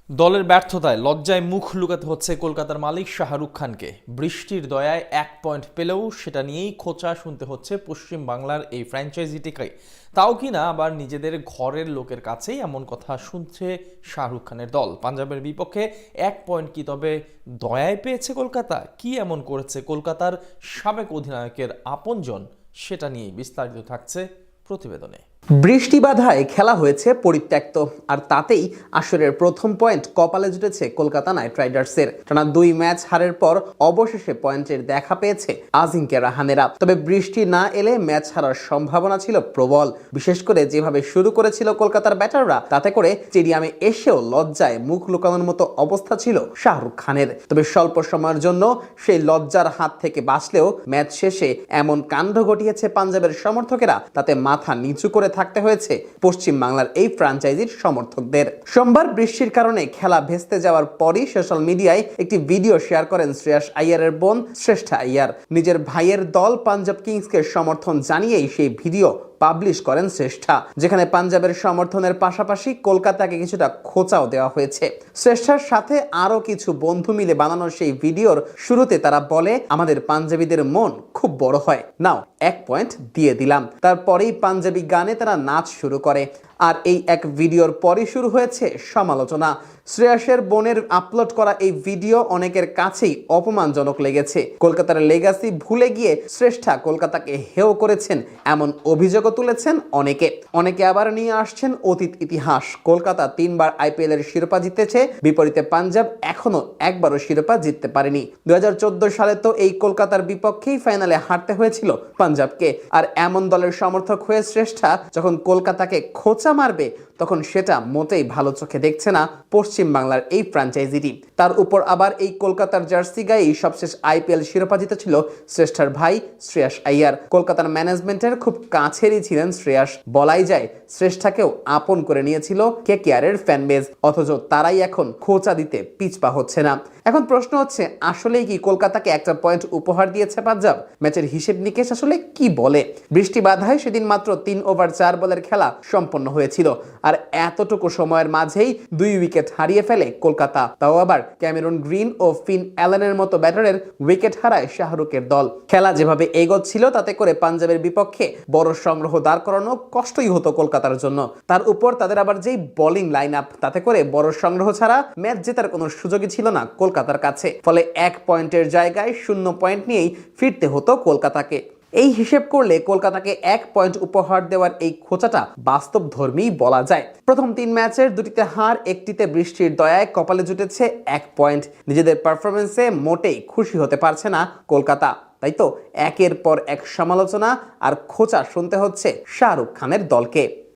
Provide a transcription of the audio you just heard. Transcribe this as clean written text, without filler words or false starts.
দলের ব্যর্থতায় লজ্জায় মুখ লুকাতে হচ্ছে কলকাতার মালিক শাহরুখ খানকে। বৃষ্টির দয়ায় 1 পয়েন্ট পেলেও সেটা নিয়েই খোঁচা শুনতে হচ্ছে পশ্চিম বাংলার এই ফ্র্যাঞ্চাইজিটিকে। তাও কিনা আবার নিজেদের ঘরের লোকের কাছেই এমন কথা শুনছে শাহরুখ খানের দল। পাঞ্জাবের বিপক্ষে 1 পয়েন্ট কি তবে দয়ায় পেয়েছে কলকাতা? কি এমন করেছে কলকাতার সাবেক অধিনায়কের আপনজন? সেটা নিয়েই বিস্তারিত থাকছে প্রতিবেদনে। বৃষ্টি বাধায় খেলা হয়েছে পরিত্যক্ত, আর তাতেই আসরের প্রথম পয়েন্ট কপালে জুটেছে কলকাতা নাইট রাইডার্সের। টানা 2 ম্যাচ হারের পর অবশেষে পয়েন্টের দেখা পেয়েছে আজিঙ্কে রাহানেরা। তবে বৃষ্টি না এলে ম্যাচ হারার সম্ভাবনা ছিল প্রবল। বিশেষ করে যেভাবে শুরু করেছিল কলকাতার ব্যাটাররা, তাতে করে স্টেডিয়ামে এসেও লজ্জায় মুখ লুকানোর মতো অবস্থা ছিল শাহরুখ খানের। তবে স্বল্প সময়ের জন্য সেই লজ্জার হাত থেকে বাঁচলেও ম্যাচ শেষে এমন কাণ্ড ঘটিয়েছে পাঞ্জাবের সমর্থকেরা, তাতে মাথা নিচু করে থাকতে হয়েছে পশ্চিম বাংলার এই ফ্র্যাঞ্চাইজির সমর্থকদের। সোমবার বৃষ্টির কারণে খেলা ভেস্তে যাওয়ার পরই সোশ্যাল মিডিয়ায় একটি ভিডিও শেয়ার করেন শ্রেয়াস আইয়ারের বোন শ্রেষ্ঠা আইয়ার। নিজের ভাইয়ের দল পাঞ্জাব কিংসকে সমর্থন জানিয়েই সেই ভিডিও পাবলিশ করেন শ্রেষ্ঠা, যেখানে পাঞ্জাবের সমর্থনের পাশাপাশি কলকাতাকে কিছুটা খোঁচাও দেওয়া হয়েছে। শ্রেষ্ঠার সাথে আরো কিছু বন্ধু মিলে বানানো সেই ভিডিওর শুরুতে তারা বলে, আমাদের পাঞ্জাবিদের মন খুব বড় হয়, নাও 1 পয়েন্ট দিয়ে দিলাম। তারপরেই পাঞ্জাবি গানে তারা নাচ শুরু করে, আর এই এক ভিডিওর পরই শুরু হয়েছে সমালোচনা। শ্রেয়াসের বোনের আপলোড করা এই ভিডিও অনেকের কাছেই অপমানজনক লেগেছে। কলকাতার লেগাসি ভুলে গিয়ে শ্রেষ্ঠা কলকাতাকে হেয় করেছেন এমন অভিযোগও তুলেছেন অনেকে আবার নিয়ে আসছেন অতীত ইতিহাস। কলকাতা 3 বার আইপিএল এর শিরোপা জিতেছে, বিপরীতে পাঞ্জাব এখনো একবারও শিরোপা জিততে পারেনি। 2014 সালে তো এই কলকাতার বিপক্ষেই ফাইনালে হারতে হয়েছিল পাঞ্জাবকে। আর এমন দলের সমর্থক হয়ে শ্রেষ্ঠা যখন কলকাতাকে খোঁচা মারবে, তখন সেটা মোটেই ভালো চোখে দেখছে না পশ্চিম বাংলার এই ফ্র্যাঞ্চাইজিটি। তার উপর আবার এই কলকাতার জার্সি গায়েই সবশেষ আইপিএল শিরোপা জিতেছিল শ্রেষ্ঠার ভাই শ্রেয়াস আইয়ার। কলকাতার ম্যানেজমেন্টের খুব কাছেরই ছিলেন শ্রেয়াস, বলাই যায় শ্রেষ্ঠাকেও আপন করে নিয়েছিল কেকেআরের ফ্যানবেজ। অথচ তারাই এখন খোঁচা দিতে পিছপা হচ্ছে না। এখন প্রশ্ন হচ্ছে, আসলেই কি কলকাতাকে 1 পয়েন্ট উপহার দিয়েছে পাঞ্জাব? ম্যাচের হিসেব নিকেশ আসলে কি বলে? বৃষ্টি বাধায় সেদিন মাত্র 3 ওভার 4 বলের খেলা সম্পন্ন হয়েছিল, আর এতটুকু সময়ের মাঝেই 2 উইকেট হারিয়ে ফেলে কলকাতা। তাও আবার ক্যামেরন গ্রিন ও ফিন অ্যালেনের মতো ব্যাটারের উইকেট হারায় শাহরুখের দল। খেলা যেভাবে এগোচ্ছিল, তাতে করে পাঞ্জাবের বিপক্ষে বড় সংগ্রহ দাঁড় করানো কষ্টই হতো কলকাতার জন্য। তার উপর তাদের আবার যেই বোলিং লাইন আপ, তাতে করে বড় সংগ্রহ ছাড়া ম্যাচ জেতার কোনো সুযোগই ছিল না কলকাতার কাছে। ফলে 1 পয়েন্টের জায়গায় 0 পয়েন্ট নিয়েই ফিরতে হতো কলকাতাকে। এই হিসেব করলে কলকাতাকে 1 পয়েন্ট উপহার দেওয়ার এই খোঁচাটা বাস্তব ধর্মী বলা যায়। প্রথম 3 ম্যাচের 2টিতে হার, 1টিতে বৃষ্টির দয়ায় কপালে জুটেছে 1 পয়েন্ট। নিজেদের পারফরমেন্সে মোটেই খুশি হতে পারছে না কলকাতা। তাই তো একের পর এক সমালোচনা আর খোঁচা শুনতে হচ্ছে শাহরুখ খানের দলকে।